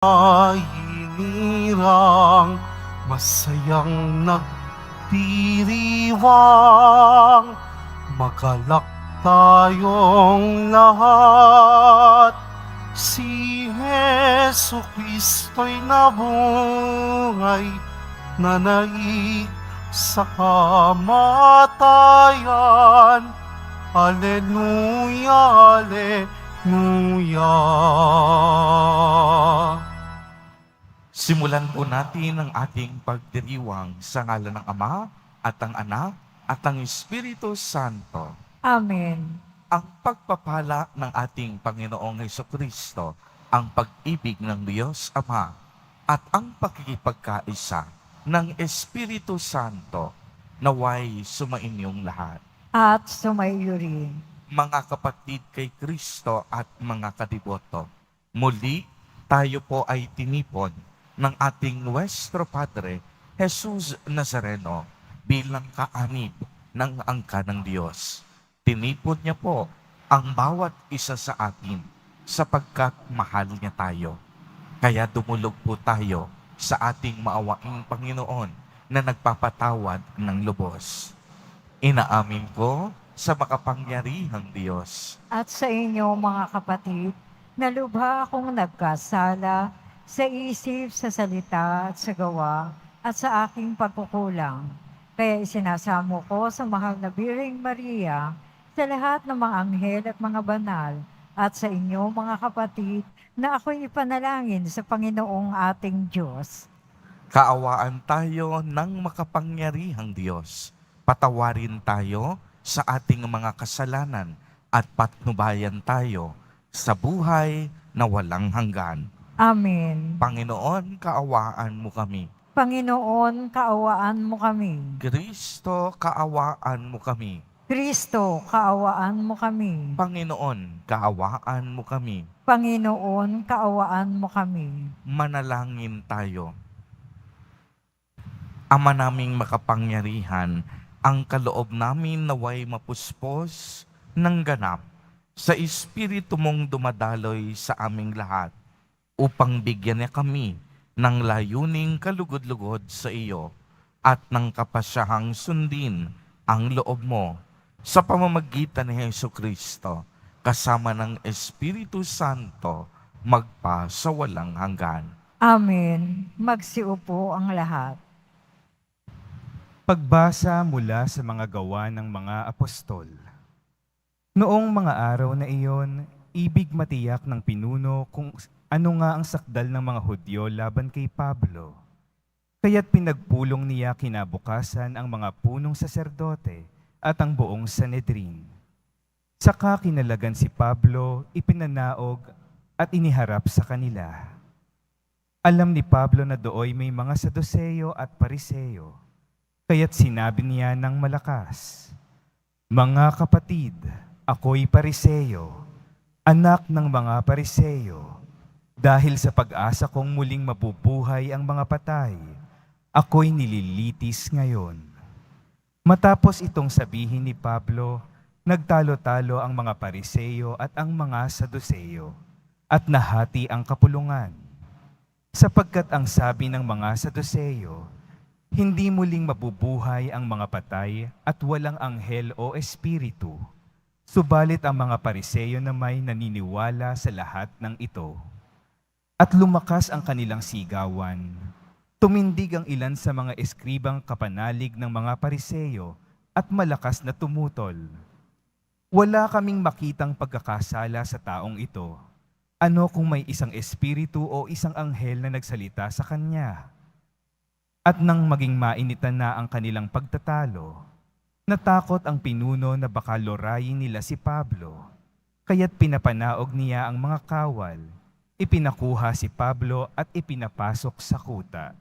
ay hinirang, masayang nagdiriwang, magalak tayong lahat. Si Hesu Kristo'y nabuhay, nanaig sa kamatayan. Alleluia, Alleluia. Simulan po natin ang ating pagdiriwang sa ngalan ng Ama at ang Anak at ang Espiritu Santo. Amen. Ang pagpapala ng ating Panginoong Hesukristo, ang pag-ibig ng Diyos Ama at ang pakikipagkaisa ng Espiritu Santo naway sumainyong lahat. At sumaiyo rin. Mga kapatid kay Kristo at mga kadiboto, muli tayo po ay tinipon ng ating Nuestro Padre, Jesus Nazareno, bilang kaanib ng angka ng Diyos. Tinipon niya po ang bawat isa sa atin sapagkat mahal niya tayo. Kaya dumulog po tayo sa ating maawaing Panginoon na nagpapatawad ng lubos. Inaamin ko sa makapangyarihang Diyos At sa inyo mga kapatid, na lubha akong nagkasala sa isip, sa salita at sa gawa at sa aking pagkukulang. Kaya isinasamo ko sa mahal na Biring Maria, sa lahat ng mga anghel at mga banal, at sa inyo mga kapatid, na ako'y ipanalangin sa Panginoong ating Diyos. kaawaan tayo ng makapangyarihang Diyos. Patawarin tayo sa ating mga kasalanan at patnubayan tayo sa buhay na walang hanggan. Amen. Panginoon, kaawaan mo kami. Panginoon, kaawaan mo kami. Kristo, kaawaan mo kami. Kristo, kaawaan mo kami. Panginoon, kaawaan mo kami. Panginoon, kaawaan mo kami. Manalangin tayo. Ama naming makapangyarihan, ang kaloob namin naway mapuspos ng ganap sa Espiritu mong dumadaloy sa aming lahat upang bigyan niya kami ng layuning kalugod-lugod sa iyo at ng kapasyahang sundin ang loob mo sa pamamagitan ni Hesukristo kasama ng Espiritu Santo magpa sa walang hanggan. Amen. Magsiupo ang lahat. Pagbasa mula sa mga gawa ng mga apostol. Noong mga araw na iyon, ibig matiyak ng pinuno kung ano nga ang sakdal ng mga Hudyo laban kay Pablo. Kaya't pinagpulong niya kinabukasan ang mga punong saserdote at ang buong Sanhedrin. Saka kinalagan si Pablo, ipinanaog at iniharap sa kanila. Alam ni Pablo na dooy may mga Saduseyo at Pariseo. Kaya't sinabi niya ng malakas, "Mga kapatid, ako'y Pariseo, anak ng mga Pariseo. Dahil sa pag-asa kong muling mabubuhay ang mga patay, ako'y nililitis ngayon." Matapos itong sabihin ni Pablo, nagtalo-talo ang mga Pariseo at ang mga Saduseyo, at nahati ang kapulungan. Sapagkat ang sabi ng mga Saduseyo, hindi muling mabubuhay ang mga patay at walang anghel o espiritu. Subalit ang mga Pariseo na may naniniwala sa lahat ng ito. At lumakas ang kanilang sigawan. Tumindig ang ilan sa mga eskribang kapanalig ng mga Pariseo at malakas na tumutol. Wala kaming makitang pagkakasala sa taong ito. Ano kung may isang espiritu o isang anghel na nagsalita sa kanya? At nang maging mainitan na ang kanilang pagtatalo, natakot ang pinuno na baka lorayin nila si Pablo. Kaya't pinapanaog niya ang mga kawal. Ipinakuha si Pablo at ipinapasok sa kuta.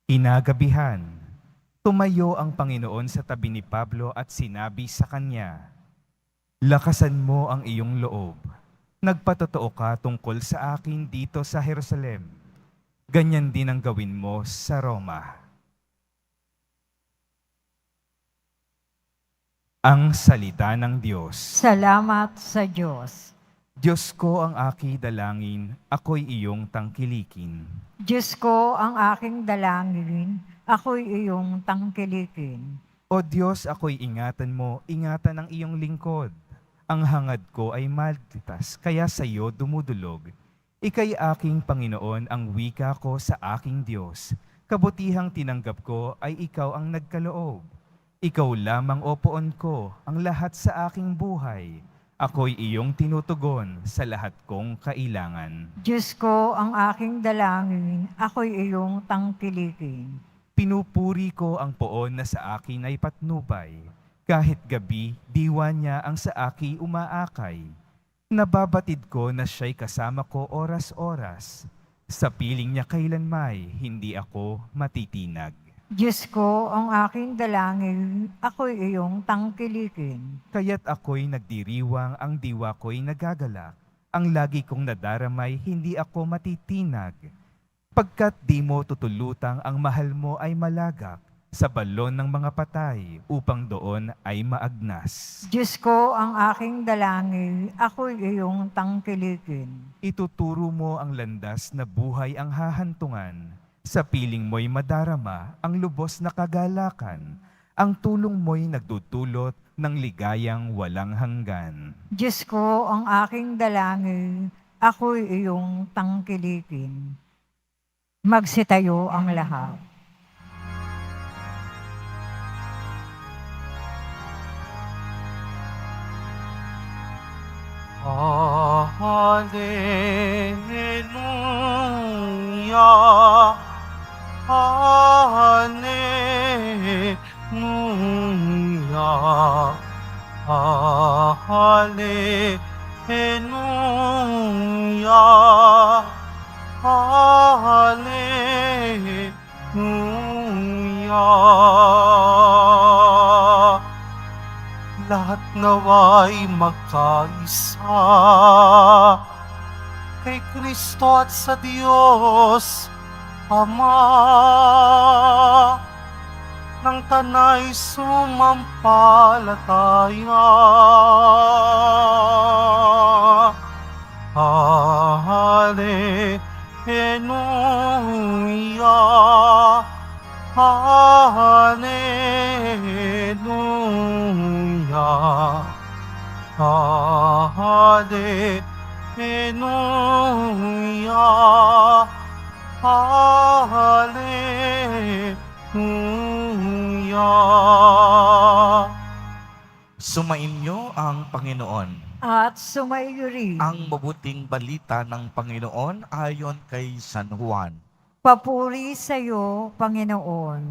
Kinagabihan, tumayo ang Panginoon sa tabi ni Pablo at sinabi sa kanya, "Lakasan mo ang iyong loob. Nagpatotoo ka tungkol sa akin dito sa Jerusalem. Ganyan din ang gawin mo sa Roma." Ang salita ng Diyos. Salamat sa Diyos. Diyos ko ang aki dalangin, ako'y iyong tangkilikin. Diyos ko ang aking dalangin, ako'y iyong tangkilikin. O Diyos, ako'y ingatan mo, ingatan ang iyong lingkod. Ang hangad ko ay malitas, kaya sa iyo dumudulog. Ika'y aking Panginoon, ang wika ko sa aking Diyos. Kabutihang tinanggap ko ay ikaw ang nagkaloob. Ikaw lamang o poon ko, ang lahat sa aking buhay. Ako'y iyong tinutugon sa lahat kong kailangan. Diyos ko ang aking dalangin, ako'y iyong tangkilikin. Pinupuri ko ang poon na sa akin ay patnubay. Kahit gabi, diwa niya ang sa aki umaakay. Nababatid ko na siya'y kasama ko oras-oras. Sa piling niya kailanmay, hindi ako matitinag. Diyos ko ang aking dalangin, ako'y iyong tangkilikin. Kaya't ako'y nagdiriwang, ang diwa ko'y nagagalak. Ang lagi kong nadaramay, hindi ako matitinag. Pagkat di mo tutulutang, ang mahal mo ay malagak sa balon ng mga patay, upang doon ay maagnas. Diyos ko ang aking dalangin, ako'y iyong tangkilikin. Ituturo mo ang landas na buhay ang hahantungan. Sa piling mo'y madarama ang lubos na kagalakan. Ang tulong mo'y nagdudulot ng ligayang walang hanggan. Diyos ko ang aking dalangin, ako'y iyong tangkilikin. Magsitayo ang lahat. Hallelujah, Hallelujah, Hallelujah, Hallelujah. Lahat nawa'y magkaisa kay Kristo at sa Diyos Ama, ng tanay sumampalataya. Hallelujah, Hallelujah, Hallelujah, Hallelujah. Sumainyo ang Panginoon. At sumaiyo rin. Ang mabuting balita ng Panginoon ayon kay San Juan. Papuri sa iyo, Panginoon.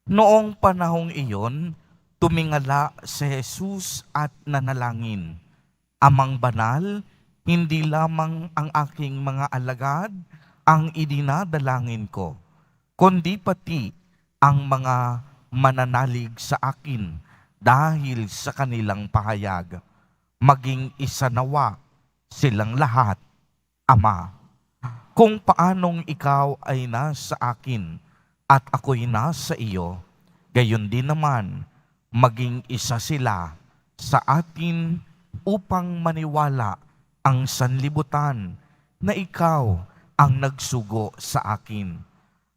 Noong panahong iyon, tumingala si Jesus at nanalangin, Amang banal, hindi lamang ang aking mga alagad ang idinadalangin ko, kundi pati ang mga mananalig sa akin dahil sa kanilang pahayag. Maging isa nawa silang lahat, Ama. Kung paanong ikaw ay nasa akin at ako'y nasa iyo, gayon din naman maging isa sila sa atin upang maniwala ang sanlibutan na ikaw ang nagsugo sa akin.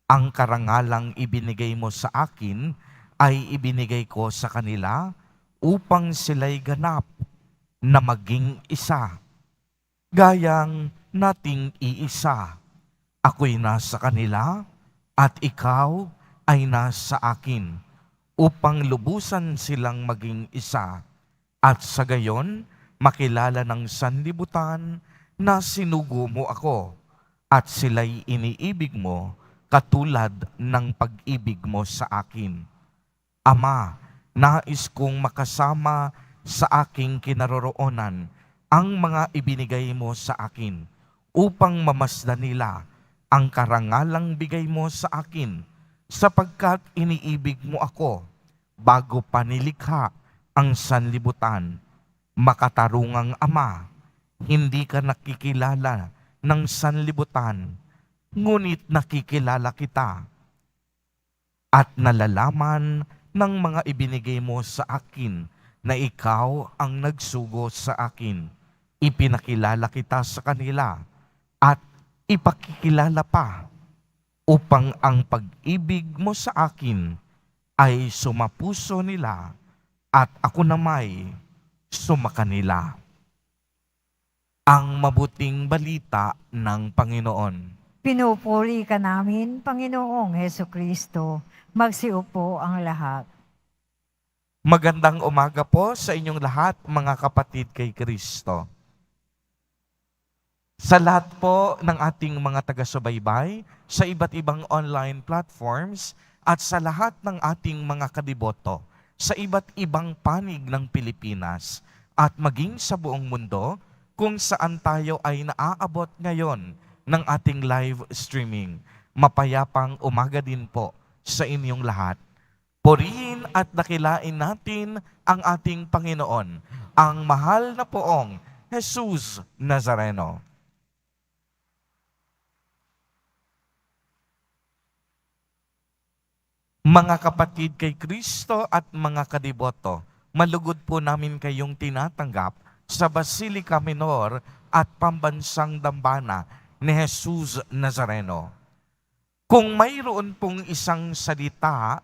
Ang karangalang ibinigay mo sa akin ay ibinigay ko sa kanila upang sila'y ganap na maging isa. Gayang nating iisa, ako'y nasa kanila at ikaw ay nasa akin, upang lubusan silang maging isa, at sa gayon makilala ng sanlibutan na sinugo mo ako, at sila'y iniibig mo katulad ng pag-ibig mo sa akin. Ama, nais kong makasama sa aking kinaroroonan ang mga ibinigay mo sa akin upang mamasdan nila ang karangalang bigay mo sa akin sapagkat iniibig mo ako bago pa nilikha ang sanlibutan. Makatarungang Ama, hindi ka nakikilala ng sanlibutan, ngunit nakikilala kita at nalalaman ng mga ibinigay mo sa akin na ikaw ang nagsugo sa akin. ipinakilala kita sa kanila at ipakikilala pa upang ang pag-ibig mo sa akin ay sumapuso nila at ako namay sumakanila. Ang mabuting balita ng Panginoon. Pinupuri ka namin, Panginoong Heso Kristo. Magsiupo ang lahat. Magandang umaga po sa inyong lahat, mga kapatid kay Kristo. Sa lahat po ng ating mga taga-subaybay, sa iba't ibang online platforms, at sa lahat ng ating mga kadiboto, sa iba't ibang panig ng Pilipinas, at maging sa buong mundo, kung saan tayo ay naaabot ngayon ng ating live streaming. Mapayapang umaga din po sa inyong lahat. Purihin at dakilain natin ang ating Panginoon, ang mahal na poong Jesus Nazareno. Mga kapatid kay Kristo at mga kadiboto, malugod po namin kayong tinatanggap sa Basilica Minor at Pambansang Dambana ni Jesus Nazareno. Kung mayroon pong isang salita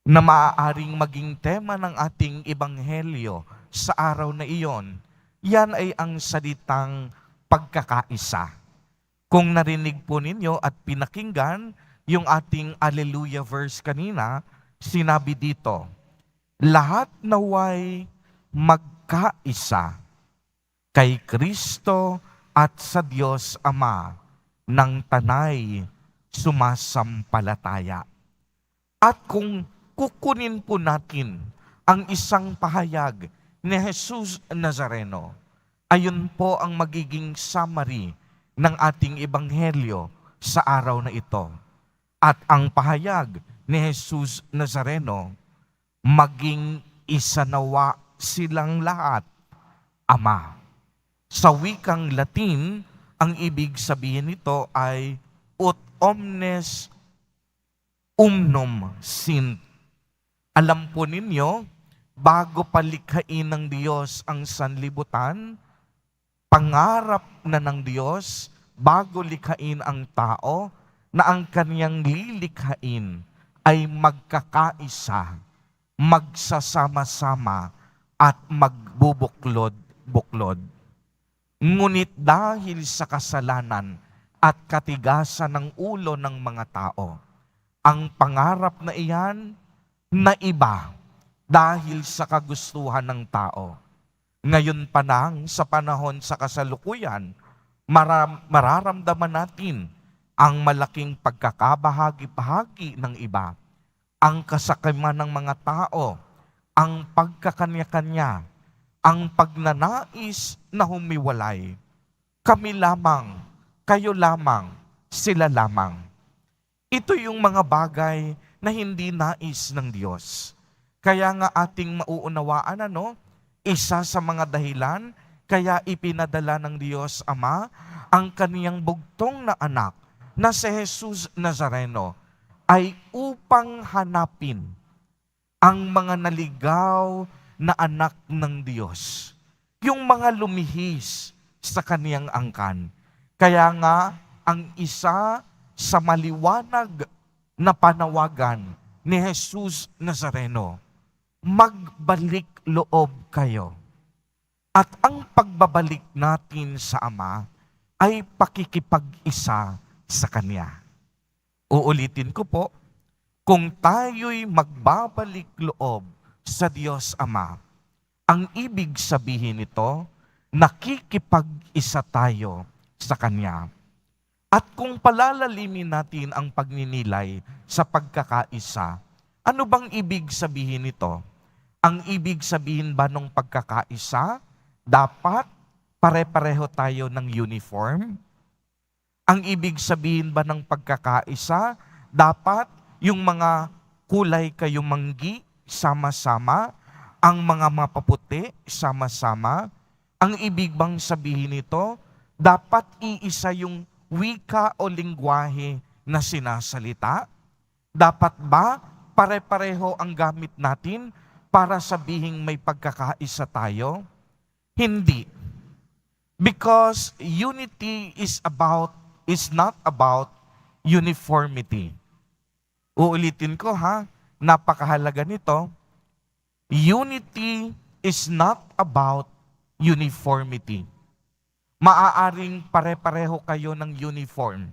na maaaring maging tema ng ating ebanghelyo sa araw na iyon, yan ay ang salitang pagkakaisa. Kung narinig po ninyo at pinakinggan yung ating Alleluia verse kanina, sinabi dito, lahat naway magkaisa kay Kristo at sa Diyos Ama ng tanay sumasampalataya. At kung kukunin po natin ang isang pahayag ni Jesus Nazareno, ayun po ang magiging summary ng ating ebanghelyo sa araw na ito. At ang pahayag ni Jesus Nazareno, maging isa nawa silang lahat, Ama. Sa wikang Latin, ang ibig sabihin nito ay ut omnes umnum sint. Alam po ninyo, bago palikhain ng Diyos ang sanlibutan, pangarap na ng Diyos, bago likhain ang tao, na ang kaniyang lilikhain ay magkakaisa, magsasama-sama, at magbubuklod-buklod. Ngunit dahil sa kasalanan at katigasan ng ulo ng mga tao, ang pangarap na iyan naiba dahil sa kagustuhan ng tao. Ngayon pa lang, sa panahon sa kasalukuyan, mararamdaman natin ang malaking pagkakabahagi-bahagi ng iba, ang kasakiman ng mga tao, ang pagkakanya-kanya, ang pagnanais na humiwalay. Kami lamang, kayo lamang, sila lamang. Ito yung mga bagay na hindi nais ng Diyos. Kaya nga ating mauunawaan, isa sa mga dahilan, kaya ipinadala ng Diyos Ama ang kaniyang bugtong na anak, na si Jesus Nazareno, ay upang hanapin ang mga naligaw na anak ng Diyos. Yung mga lumihis sa kaniyang angkan. Kaya nga, ang isa sa maliwanag na panawagan ni Jesus Nazareno, magbalik loob kayo. At ang pagbabalik natin sa Ama ay pakikipag-isa sa Kanya. Uulitin ko po, kung tayo'y magbabalik loob sa Diyos Ama, ang ibig sabihin nito, nakikipag-isa tayo sa Kanya. At kung palalalimin natin ang pagninilay sa pagkakaisa, ano bang ibig sabihin nito? Ang ibig sabihin ba ng pagkakaisa, dapat pare-pareho tayo ng uniform? Ang ibig sabihin ba ng pagkakaisa, dapat yung mga kulay kayo manggi, sama-sama, ang mga mapaputi, sama-sama? Ang ibig bang sabihin nito, dapat iisa yung wika o lingwahe na sinasalita? Dapat ba pare-pareho ang gamit natin para sabihing may pagkakaisa tayo? Hindi. Because unity is not about uniformity. Uulitin ko ha, napakahalaga nito. Unity is not about uniformity. Maaaring pare-pareho kayo ng uniform,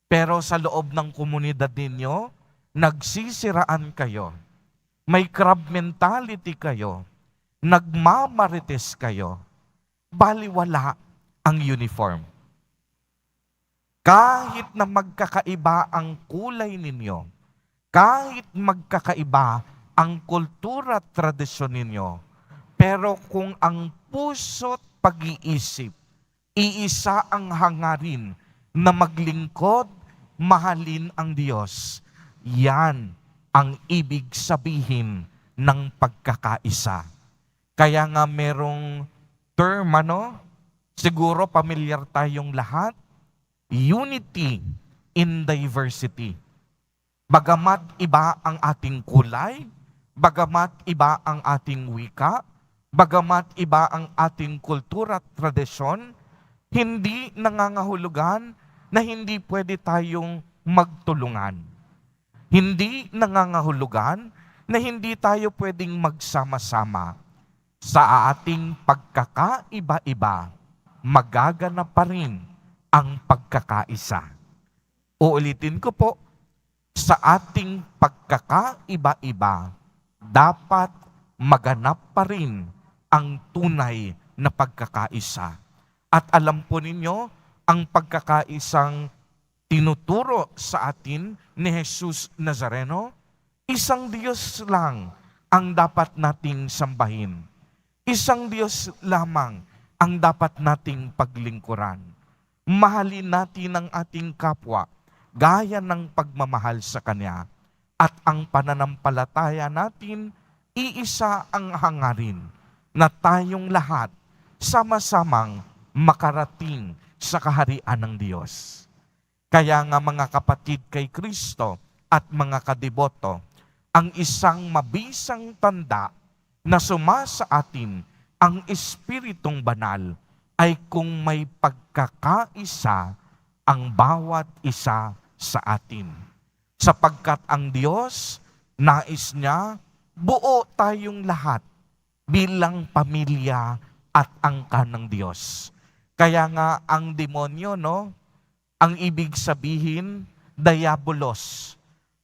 pero sa loob ng komunidad ninyo, nagsisiraan kayo. May crab mentality kayo. Nagmamarites kayo. Baliwala ang uniform. Kahit na magkakaiba ang kulay ninyo, kahit magkakaiba ang kultura at tradisyon ninyo, pero kung ang puso't pag-iisip, iisa ang hangarin na maglingkod, mahalin ang Diyos, yan ang ibig sabihin ng pagkakaisa. Kaya nga merong term, siguro pamilyar tayong lahat, unity in diversity. Bagamat iba ang ating kulay, bagamat iba ang ating wika, bagamat iba ang ating kultura at tradisyon, hindi nangangahulugan na hindi pwede tayong magtulungan. Hindi nangangahulugan na hindi tayo pwedeng magsama-sama. Sa ating pagkakaiba-iba, magaganap pa rin ang pagkakaisa. Uulitin ko po, sa ating pagkakaiba-iba, dapat maganap pa rin ang tunay na pagkakaisa. At alam po ninyo, ang pagkakaisang tinuturo sa atin ni Jesus Nazareno, isang Diyos lang ang dapat nating sambahin. Isang Diyos lamang ang dapat nating paglingkuran. Mahalin natin ang ating kapwa gaya ng pagmamahal sa Kanya. At ang pananampalataya natin, iisa ang hangarin na tayong lahat sama-samang makarating sa kaharian ng Diyos. Kaya nga mga kapatid kay Kristo at mga kadiboto, ang isang mabisang tanda na sumasa atin ang Espiritong Banal ay kung may pagkakaisa ang bawat isa sa atin. Sapagkat ang Diyos, nais niya, buo tayong lahat bilang pamilya at angkan ng Diyos. Kaya nga ang demonyo, ang ibig sabihin, diabolos.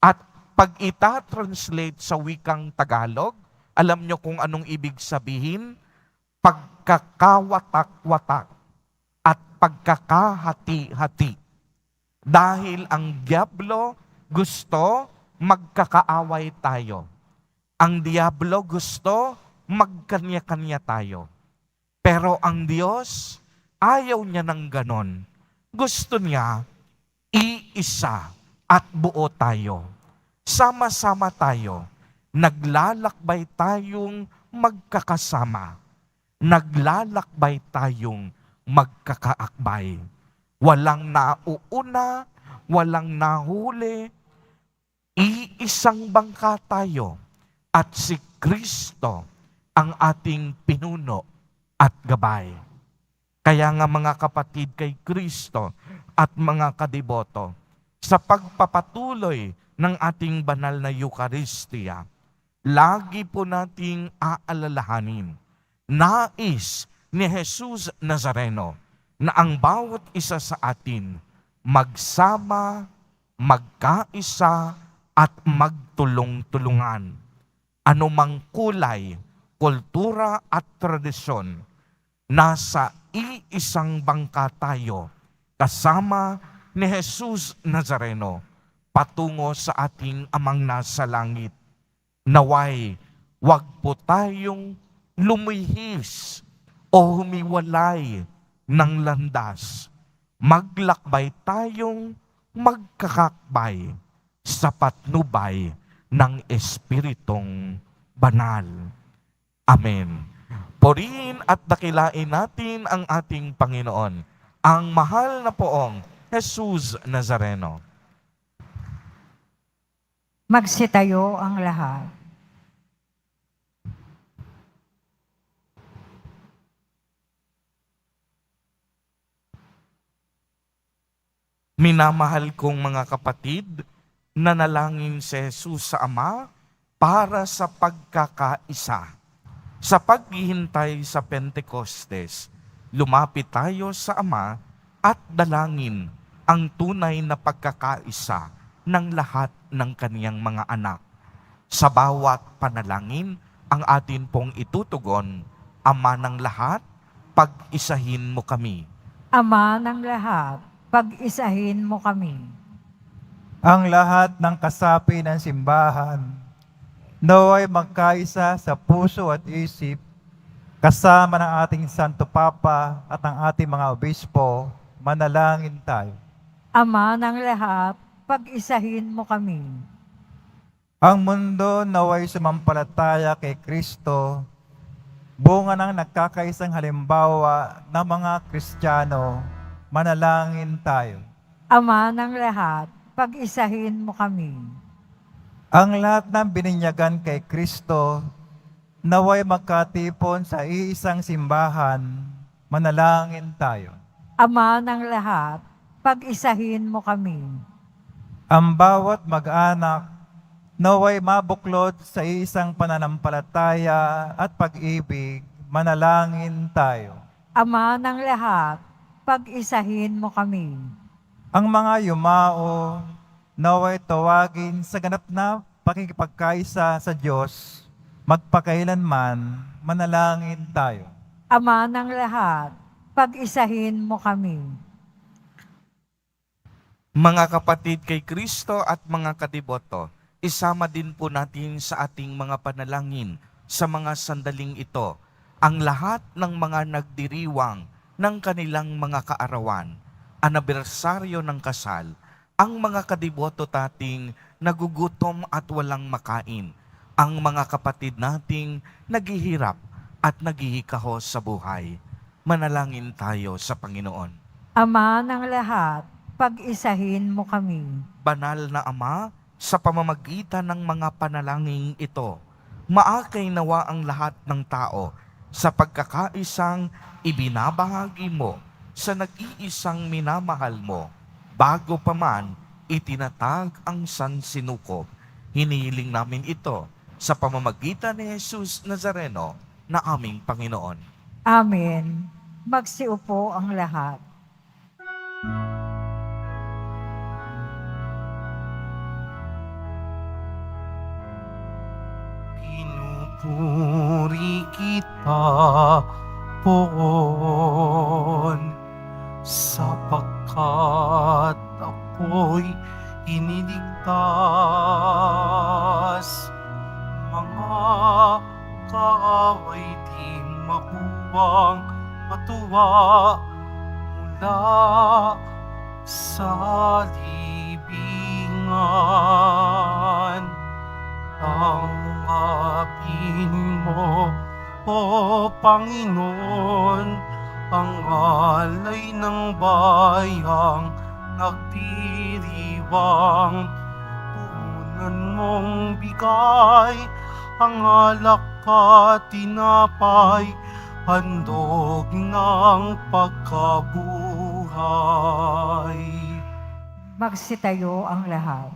At pag ita-translate sa wikang Tagalog, alam nyo kung anong ibig sabihin? Pagkakawatak-watak at pagkakahati-hati. Dahil ang diablo gusto magkakaaway tayo. Ang diablo gusto magkanya-kanya tayo. Pero ang Diyos, ayaw niya ng ganon. Gusto niya, iisa at buo tayo. Sama-sama tayo. Naglalakbay tayong magkakasama. Naglalakbay tayong magkakaakbay. Walang nauuna, walang nahuli. Iisang bangka tayo. At si Kristo ang ating pinuno at gabay. Kaya nga mga kapatid kay Kristo at mga kadiboto, sa pagpapatuloy ng ating banal na Eucharistia, lagi po nating aalalahanin, nais ni Jesus Nazareno na ang bawat isa sa atin magsama, magkaisa at magtulong-tulungan. Anumang kulay, kultura at tradisyon, nasa iisang bangka tayo kasama ni Jesus Nazareno patungo sa ating Amang nasa langit. Naway, wag po tayong lumihis o humiwalay ng landas. Maglakbay tayong magkakakbay sa patnubay ng Espiritong Banal. Amen. Purihin at dakilain natin ang ating Panginoon, ang mahal na poong Jesus Nazareno. Magsitayo ang lahat. Minamahal kong mga kapatid, nanalangin si Jesus sa Ama para sa pagkakaisa. Sa paghihintay sa Pentecostes, lumapit tayo sa Ama at dalangin ang tunay na pagkakaisa ng lahat ng kaniyang mga anak. Sa bawat panalangin, ang atin pong itutugon, Ama ng lahat, pag-isahin mo kami. Ama ng lahat, pag-isahin mo kami. Ang lahat ng kasapi ng simbahan, naway magkaisa sa puso at isip, kasama ng ating Santo Papa at ang ating mga obispo, manalangin tayo. Ama ng lahat, pag-isahin mo kami. Ang mundo naway sumampalataya kay Kristo, bunga ng nagkakaisang halimbawa ng mga Kristiyano, manalangin tayo. Ama ng lahat, pag-isahin mo kami. Ang lahat ng bininyagan kay Kristo, naway magkatipon sa iisang simbahan, manalangin tayo. Ama ng lahat, pag-isahin mo kami. Ang bawat mag-anak, naway mabuklod sa isang pananampalataya at pag-ibig, manalangin tayo. Ama ng lahat, pag-isahin mo kami. Ang mga yumao, naway tawagin sa ganap na pakikipagkaisa sa Diyos, magpakailanman, manalangin tayo. Ama ng lahat, pag-isahin mo kami. Mga kapatid kay Kristo at mga kadiboto, isama din po natin sa ating mga panalangin sa mga sandaling ito ang lahat ng mga nagdiriwang ng kanilang mga kaarawan, anibersaryo ng kasal, ang mga kadiboto tating nagugutom at walang makain, ang mga kapatid nating naghihirap at naghihikaho sa buhay. Manalangin tayo sa Panginoon. Ama ng lahat, pag-isahin mo kami. Banal na Ama, sa pamamagitan ng mga panalangin ito, maakay nawa ang lahat ng tao sa pagkakaisang ibinabahagi mo sa nag-iisang minamahal mo, bago pa man itinatag ang sansinukob. Hinihiling namin ito sa pamamagitan ni Jesus Nazareno na aming Panginoon. Amen. Magsiupo ang lahat. Pinupuri kita, Poon, sapagkat ako'y iniligtas. Mga kaaway di makuwang matuwa mula sa libingan. Tanggapin mo, O Panginoon, ang alay ng bayang nagdiriwang. Punan mong bigay ang alak at tinapay, handog ng pagkabuhay. Magsitayo ang lahat.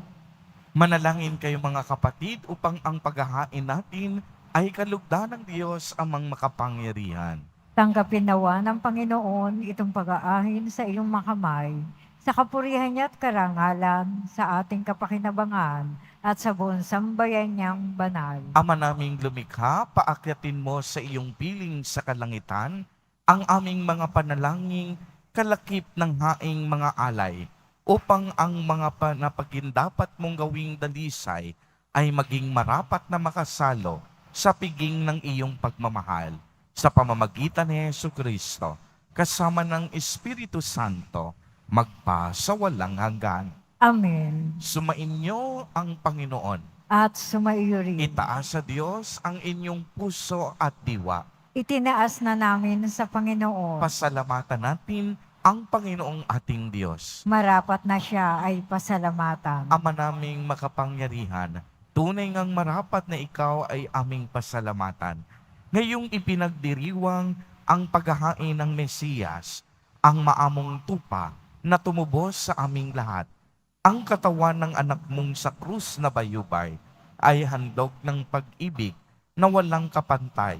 Manalangin kayo mga kapatid upang ang paghahain natin ay kalugdan ng Diyos amang makapangyarihan. Tanggapin nawa ng Panginoon itong pag-aahin sa iyong makamay, sa kapurihan niya at karangalan, sa ating kapakinabangan, at sa buong sambayan niyang banal. Ama naming lumikha, paakyatin mo sa iyong piling sa kalangitan ang aming mga panalangin kalakip ng haing mga alay, upang ang mga panapagindapat mong gawing dalisay ay maging marapat na makasalo sa piging ng iyong pagmamahal. Sa pamamagitan ni Jesucristo, kasama ng Espiritu Santo, magpasawalang hanggan. Amen. Sumainyo ang Panginoon. At sumaiyo rin. Itaas sa Diyos ang inyong puso at diwa. Itinaas na namin sa Panginoon. Pasalamatan natin ang Panginoong ating Diyos. Marapat na siya ay pasalamatan. Ama naming makapangyarihan, tunay ngang marapat na ikaw ay aming pasalamatan. Ngayong ipinagdiriwang ang paghahain ng Mesiyas, ang maamong tupa na tumubos sa aming lahat. Ang katawan ng anak mong sa krus na bayubay ay handog ng pag-ibig na walang kapantay.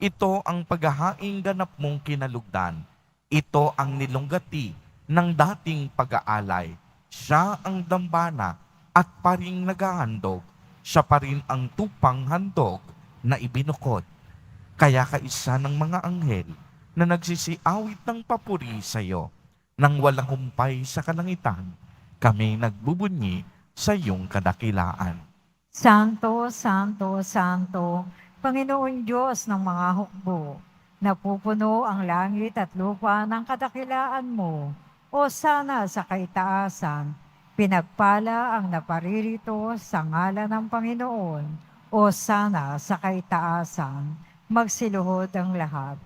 Ito ang paghahaing ganap mong kinalugdan. Ito ang nilunggati ng dating pag-aalay. Siya ang dambana at paring naghahandog. Siya pa rin ang tupang handog na ibinukod. Kaya kaisa ng mga anghel na nagsisiawit ng papuri sa iyo, nang walang humpay sa kalangitan, kami nagbubunyi sa iyong kadakilaan. Santo, Santo, Santo, Panginoon Diyos ng mga hukbo, napupuno ang langit at lupa ng kadakilaan mo, o sana sa kaitaasan, pinagpala ang naparirito sa ngalan ng Panginoon, o sana sa kaitaasan, magsiluhod ang lahat.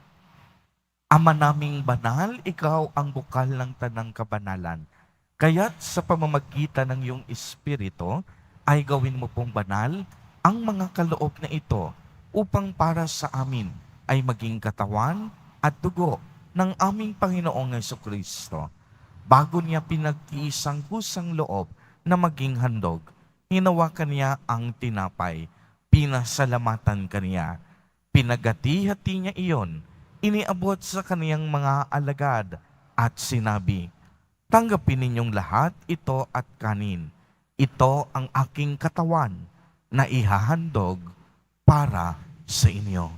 Ama naming banal, ikaw ang bukal ng tanang kabanalan. Kaya't sa pamamagitan ng iyong Espiritu, ay gawin mo pong banal ang mga kaloob na ito upang para sa amin ay maging katawan at dugo ng aming Panginoong Jesucristo. Bago niya pinagtiisang kusang loob na maging handog, hinawakan niya ang tinapay, pinasalamatan kaniya, pinagati-hati niya iyon, iniabot sa kaniyang mga alagad at sinabi, "Tanggapin ninyong lahat ito at kanin. Ito ang aking katawan na ihahandog para sa inyo."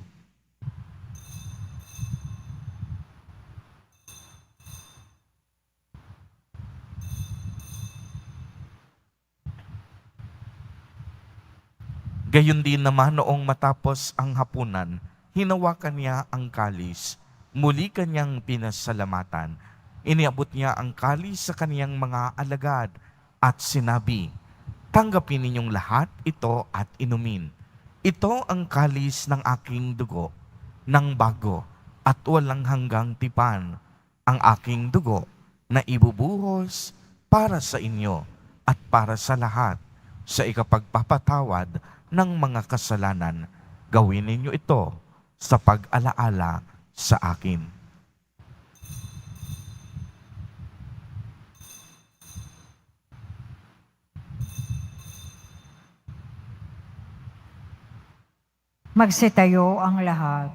Gayon din naman noong matapos ang hapunan, hinawakan niya ang kalis, muli kanyang pinasalamatan. Iniabot niya ang kalis sa kaniyang mga alagad at sinabi, "Tanggapin ninyong lahat ito at inumin. Ito ang kalis ng aking dugo, ng bago at walang hanggang tipan, ang aking dugo na ibubuhos para sa inyo at para sa lahat sa ikapagpapatawad ng mga kasalanan. Gawin ninyo ito sa pag-alaala sa akin." Magsitayo ang lahat.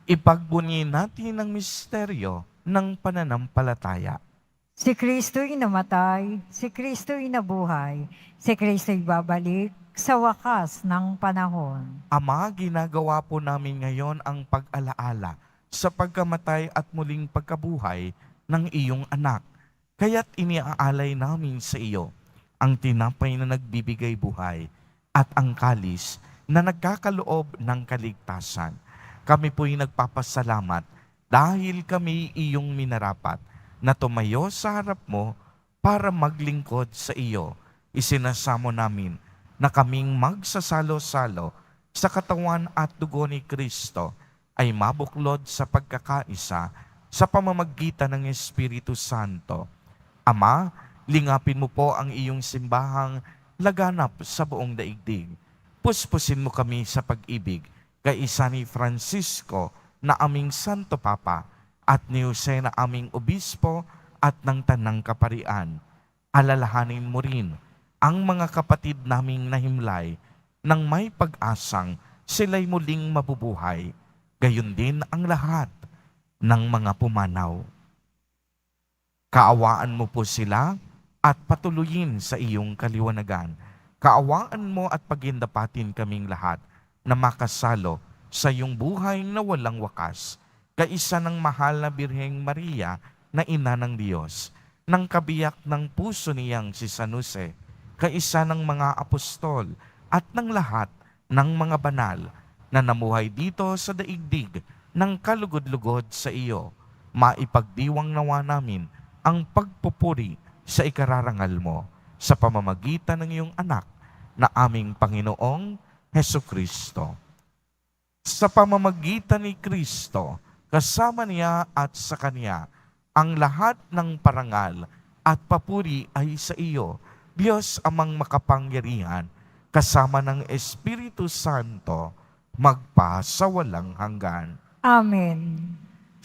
Ipagbunyi natin ang misteryo ng pananampalataya. Si Kristo'y namatay, si Kristo'y nabuhay, si Kristo'y babalik sa wakas ng panahon. Ama, ginagawa po namin ngayon ang pag-alaala sa pagkamatay at muling pagkabuhay ng iyong anak. Kaya't iniaalay namin sa iyo ang tinapay na nagbibigay buhay at ang kalis na nagkakaloob ng kaligtasan. Kami po'y nagpapasalamat dahil kami iyong minarapat na tumayo sa harap mo para maglingkod sa iyo. Isinasamo namin na kaming magsasalo-salo sa katawan at dugo ni Kristo ay mabuklod sa pagkakaisa sa pamamagitan ng Espiritu Santo. Ama, lingapin mo po ang iyong simbahang laganap sa buong daigdig. Puspusin mo kami sa pag-ibig kay isa ni Francisco na aming Santo Papa at ni Jose na aming Obispo at ng Tanang Kaparian. Alalahanin mo rin ang mga kapatid naming nahimlay nang may pag-asang sila'y muling mabubuhay. Gayon din ang lahat ng mga pumanaw. Kaawaan mo po sila at patuloyin sa iyong kaliwanagan. Kaawaan mo at pagindapatin kaming lahat na makasalo sa iyong buhay na walang wakas. Kaisa ng mahal na Birheng Maria na ina ng Diyos, ng kabiyak ng puso niyang si San Jose, kaisa ng mga apostol at ng lahat ng mga banal na namuhay dito sa daigdig ng kalugod-lugod sa iyo. Maipagdiwang nawa namin ang pagpupuri sa ikararangal mo sa pamamagitan ng iyong anak na aming Panginoong Hesukristo. Sa pamamagitan ni Kristo, kasama niya at sa Kanya, ang lahat ng parangal at papuri ay sa iyo, Diyos amang makapangyarihan, kasama ng Espiritu Santo, magpa sa walang hanggan. Amen.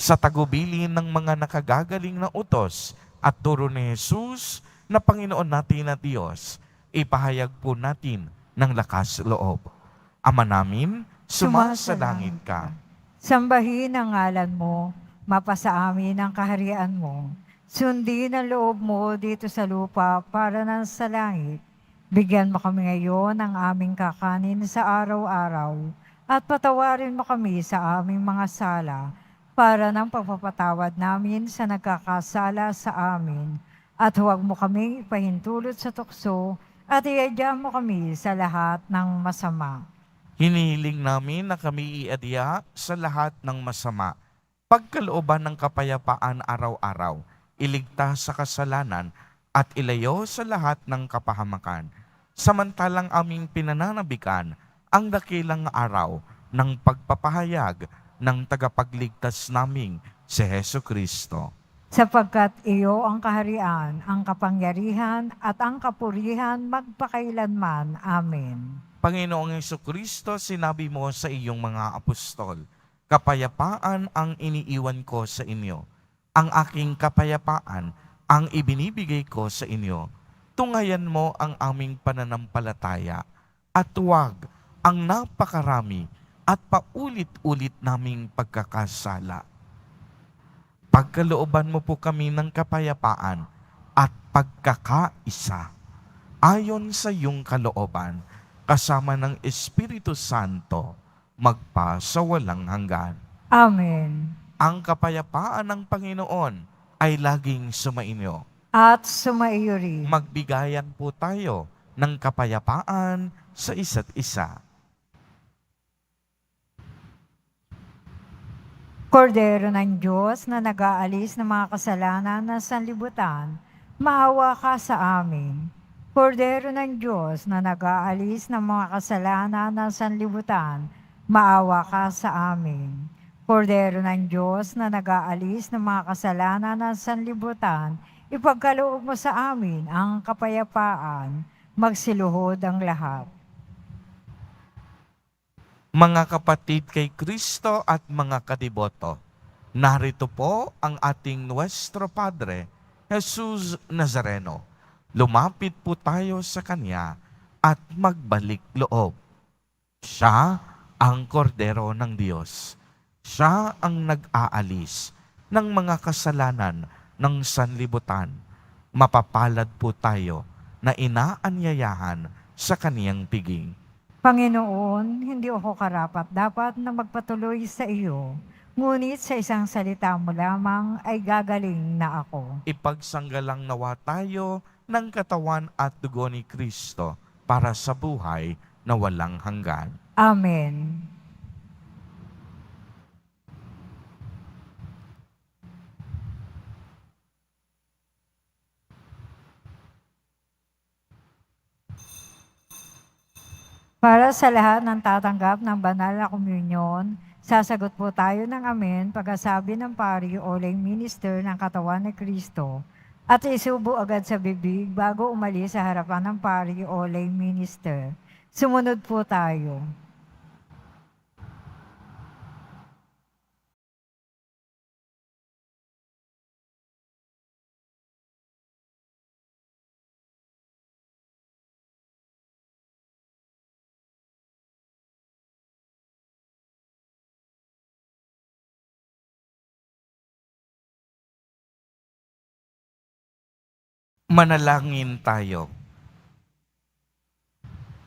Sa tagubilin ng mga nakagagaling na utos at turo ni Jesus na Panginoon natin na Diyos, ipahayag po natin ng lakas loob. Ama namin, sumasalangit ka. Sambahin ang ngalan mo, mapasa amin ang kaharian mo. Sundin ang loob mo dito sa lupa para nang sa langit. Bigyan mo kami ngayon ng aming kakanin sa araw-araw at patawarin mo kami sa aming mga sala para ng pagpapatawad namin sa nagkakasala sa amin. At huwag mo kaming ipahintulot sa tukso at iadya mo kami sa lahat ng masama. Hinihiling namin na kami iadya sa lahat ng masama. Pagkalooban ng kapayapaan araw-araw, iligtas sa kasalanan at ilayo sa lahat ng kapahamakan. Samantalang aming pinananabikan ang dakilang araw ng pagpapahayag ng tagapagligtas naming si Hesu Kristo. Sapagkat iyo ang kaharian, ang kapangyarihan at ang kapurihan magpakailanman. Amen. Panginoong Hesu Kristo, sinabi mo sa iyong mga apostol, kapayapaan ang iniiwan ko sa inyo. Ang aking kapayapaan ang ibinibigay ko sa inyo. Tungayan mo ang aming pananampalataya at huwag ang napakarami at paulit-ulit naming pagkakasala. Pagkalooban mo po kami ng kapayapaan at pagkakaisa ayon sa iyong kalooban kasama ng Espiritu Santo magpa sa walang hanggan. Amen. Ang kapayapaan ng Panginoon ay laging sumainyo. At sumaiyo rin. Magbigayan po tayo ng kapayapaan sa isa't isa. Kordero ng Diyos na nag-aalis ng mga kasalanan ng sanlibutan, maawa ka sa amin. Kordero ng Diyos na nag-aalis ng mga kasalanan ng sanlibutan, maawa ka sa amin. Kordero ng Diyos na nag-aalis ng mga kasalanan ng sanlibutan, ipagkaloob mo sa amin ang kapayapaan, magsiluhod ang lahat. Mga kapatid kay Kristo at mga kadiboto, narito po ang ating Nuestro Padre, Jesus Nazareno. Lumapit po tayo sa Kanya at magbalik loob. Siya ang kordero ng Diyos. Siya ang nag-aalis ng mga kasalanan ng sanlibutan. Mapapalad po tayo na inaanyayahan sa Kaniyang piging. Panginoon, hindi ako karapat-dapat na magpatuloy sa iyo, ngunit sa isang salita mo lamang ay gagaling na ako. Ipagsanggalang nawa tayo ng katawan at dugo ni Kristo para sa buhay na walang hanggan. Amen. Para sa lahat ng tatanggap ng banal na komunyon, sasagot po tayo ng amen pagkasabi ng pari o lay minister ng katawan ni Kristo at isubo agad sa bibig bago umalis sa harapan ng pari o lay minister. Sumunod po tayo. Manalangin tayo.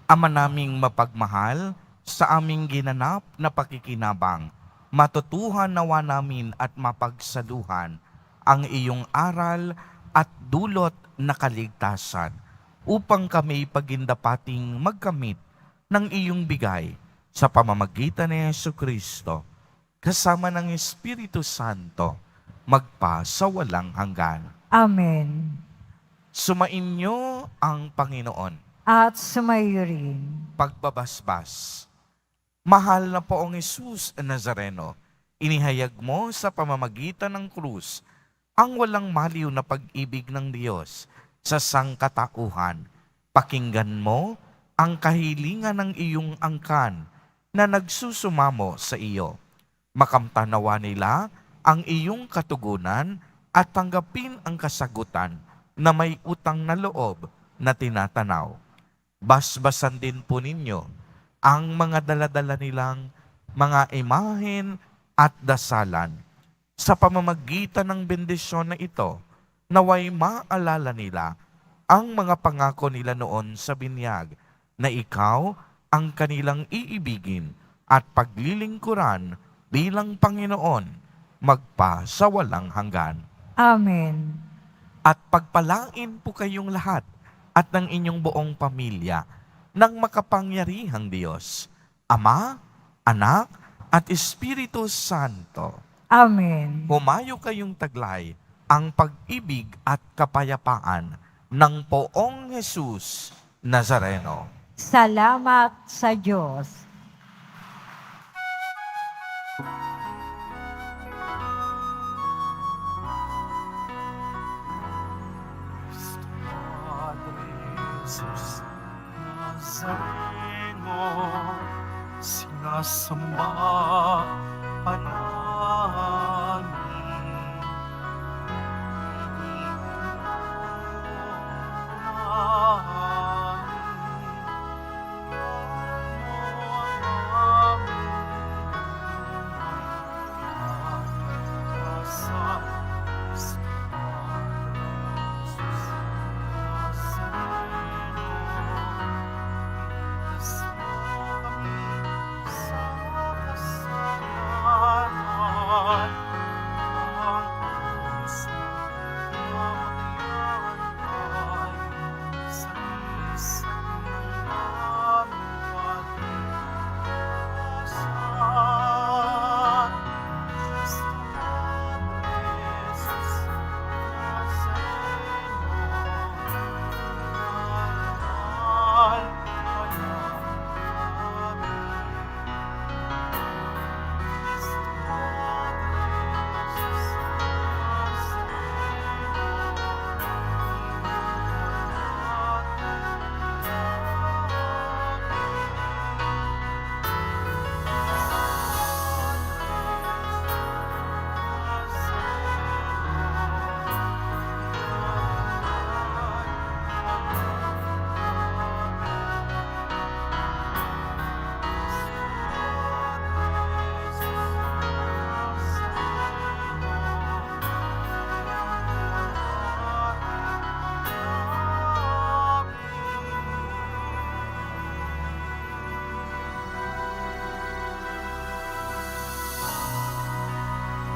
Ama naming mapagmahal, sa aming ginanap na pakikinabang, matutuhan nawa namin at mapagsaluhan ang iyong aral at dulot na kaligtasan upang kami pagindapating magkamit ng iyong bigay sa pamamagitan ni Yesu Kristo kasama ng Espiritu Santo magpa sa walang hanggan. Amen. Sumainyo ang Panginoon. At sumayo rin. Pagbabasbas. Mahal na poong Jesus Nazareno, inihayag mo sa pamamagitan ng krus ang walang maliw na pag-ibig ng Diyos sa sangkatauhan. Pakinggan mo ang kahilingan ng iyong angkan na nagsusumamo sa iyo. Makamtanawa nila ang iyong katugunan at tanggapin ang kasagutan na may utang na loob na tinatanaw. Basbasan din po ninyo ang mga daladala nilang mga imahen at dasalan. Sa pamamagitan ng bendisyon na ito, naway maalala nila ang mga pangako nila noon sa binyag na ikaw ang kanilang iibigin at paglilingkuran bilang Panginoon magpa sa walang hanggan. Amen. At pagpalain po kayong lahat at ng inyong buong pamilya ng makapangyarihang Diyos, Ama, Anak, at Espiritu Santo. Amen. Humayo kayong taglay ang pag-ibig at kapayapaan ng Poong Jesus Nazareno. Salamat sa Diyos. Padre Jesus Nazareno, sinasamba ka namin.